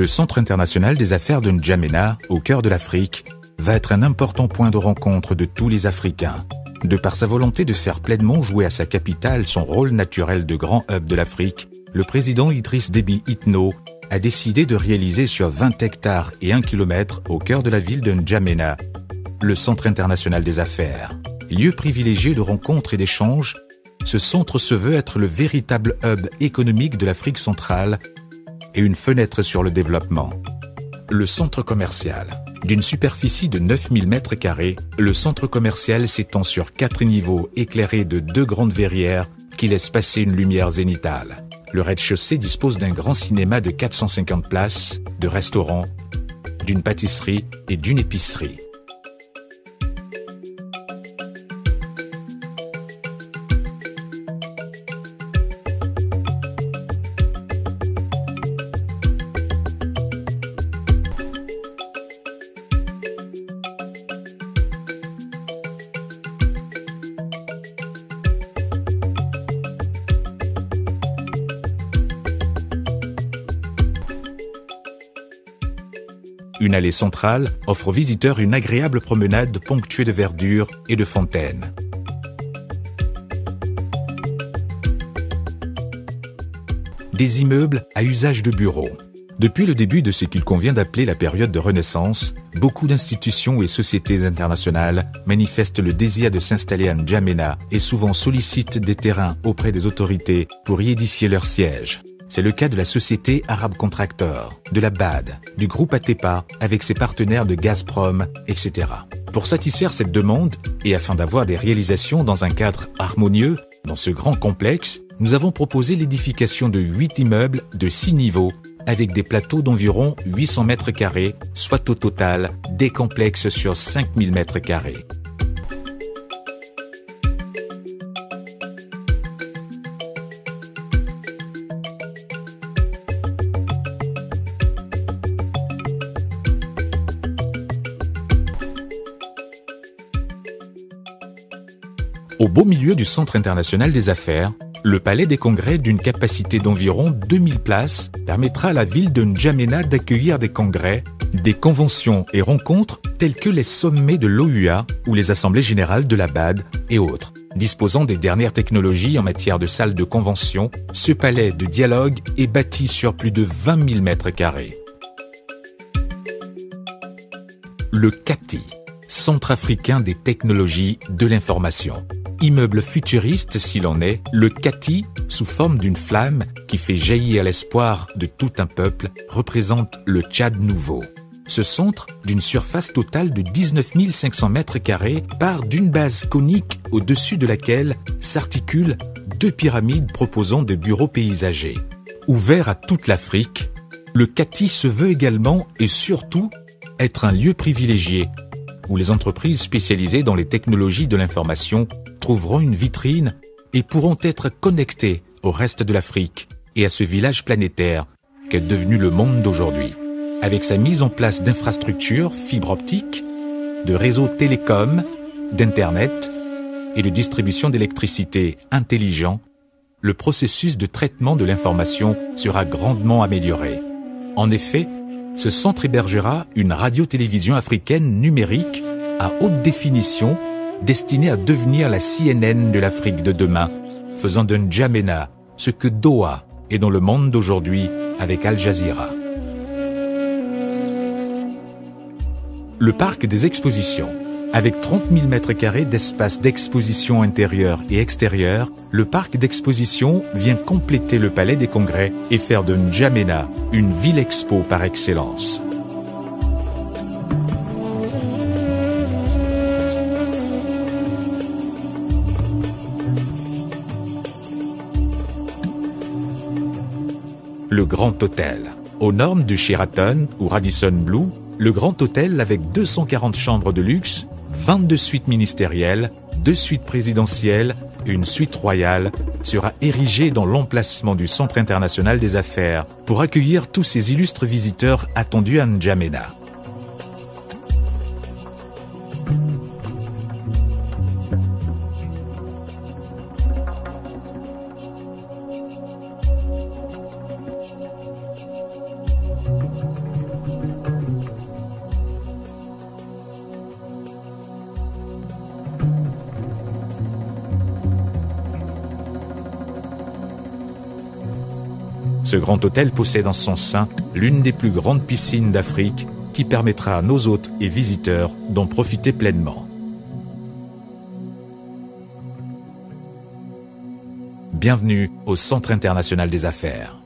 Le Centre international des affaires de N'Djamena, au cœur de l'Afrique, va être un important point de rencontre de tous les Africains. De par sa volonté de faire pleinement jouer à sa capitale son rôle naturel de grand hub de l'Afrique, le président Idriss Déby Itno a décidé de réaliser sur 20 hectares et 1 kilomètre au cœur de la ville de N'Djamena, le Centre international des affaires. Lieu privilégié de rencontres et d'échanges, ce centre se veut être le véritable hub économique de l'Afrique centrale et une fenêtre sur le développement. Le centre commercial. D'une superficie de 9000 m², le centre commercial s'étend sur 4 niveaux éclairés de 2 grandes verrières qui laissent passer une lumière zénithale. Le rez-de-chaussée dispose d'un grand cinéma de 450 places, de restaurants, d'une pâtisserie et d'une épicerie. Une allée centrale offre aux visiteurs une agréable promenade ponctuée de verdure et de fontaines. Des immeubles à usage de bureaux. Depuis le début de ce qu'il convient d'appeler la période de Renaissance, beaucoup d'institutions et sociétés internationales manifestent le désir de s'installer à N'Djamena et souvent sollicitent des terrains auprès des autorités pour y édifier leur siège. C'est le cas de la société Arab Contractor, de la BAD, du groupe Atepa avec ses partenaires de Gazprom, etc. Pour satisfaire cette demande et afin d'avoir des réalisations dans un cadre harmonieux, dans ce grand complexe, nous avons proposé l'édification de 8 immeubles de 6 niveaux avec des plateaux d'environ 800 m², soit au total des complexes sur 5000 m². Au beau milieu du Centre international des affaires, le palais des congrès d'une capacité d'environ 2000 places permettra à la ville de N'Djamena d'accueillir des congrès, des conventions et rencontres telles que les sommets de l'OUA ou les assemblées générales de la BAD et autres. Disposant des dernières technologies en matière de salles de convention, ce palais de dialogue est bâti sur plus de 20 000 m². Le CATI, Centre africain des technologies de l'information. Immeuble futuriste s'il en est, le CATI, sous forme d'une flamme qui fait jaillir l'espoir de tout un peuple, représente le Tchad nouveau. Ce centre, d'une surface totale de 19 500 m², part d'une base conique au-dessus de laquelle s'articulent 2 pyramides proposant des bureaux paysagers. Ouvert à toute l'Afrique, le CATI se veut également et surtout être un lieu privilégié où les entreprises spécialisées dans les technologies de l'information trouveront une vitrine et pourront être connectées au reste de l'Afrique et à ce village planétaire qu'est devenu le monde d'aujourd'hui. Avec sa mise en place d'infrastructures fibre optique, de réseaux télécoms, d'Internet et de distribution d'électricité intelligents, le processus de traitement de l'information sera grandement amélioré. En effet, ce centre hébergera une radio-télévision africaine numérique à haute définition destinée à devenir la CNN de l'Afrique de demain, faisant de N'Djamena ce que Doha est dans le monde d'aujourd'hui avec Al Jazeera. Le parc des expositions. Avec 30 000 m² d'espace d'exposition intérieur et extérieur, le parc d'exposition vient compléter le palais des congrès et faire de N'Djamena une ville expo par excellence. Le Grand Hôtel. Aux normes du Sheraton ou Radisson Blu, le Grand Hôtel avec 240 chambres de luxe, 22 suites ministérielles, 2 suites présidentielles, une suite royale, sera érigé dans l'emplacement du Centre international des affaires pour accueillir tous ces illustres visiteurs attendus à N'Djamena. Ce grand hôtel possède en son sein l'une des plus grandes piscines d'Afrique qui permettra à nos hôtes et visiteurs d'en profiter pleinement. Bienvenue au Centre international des affaires.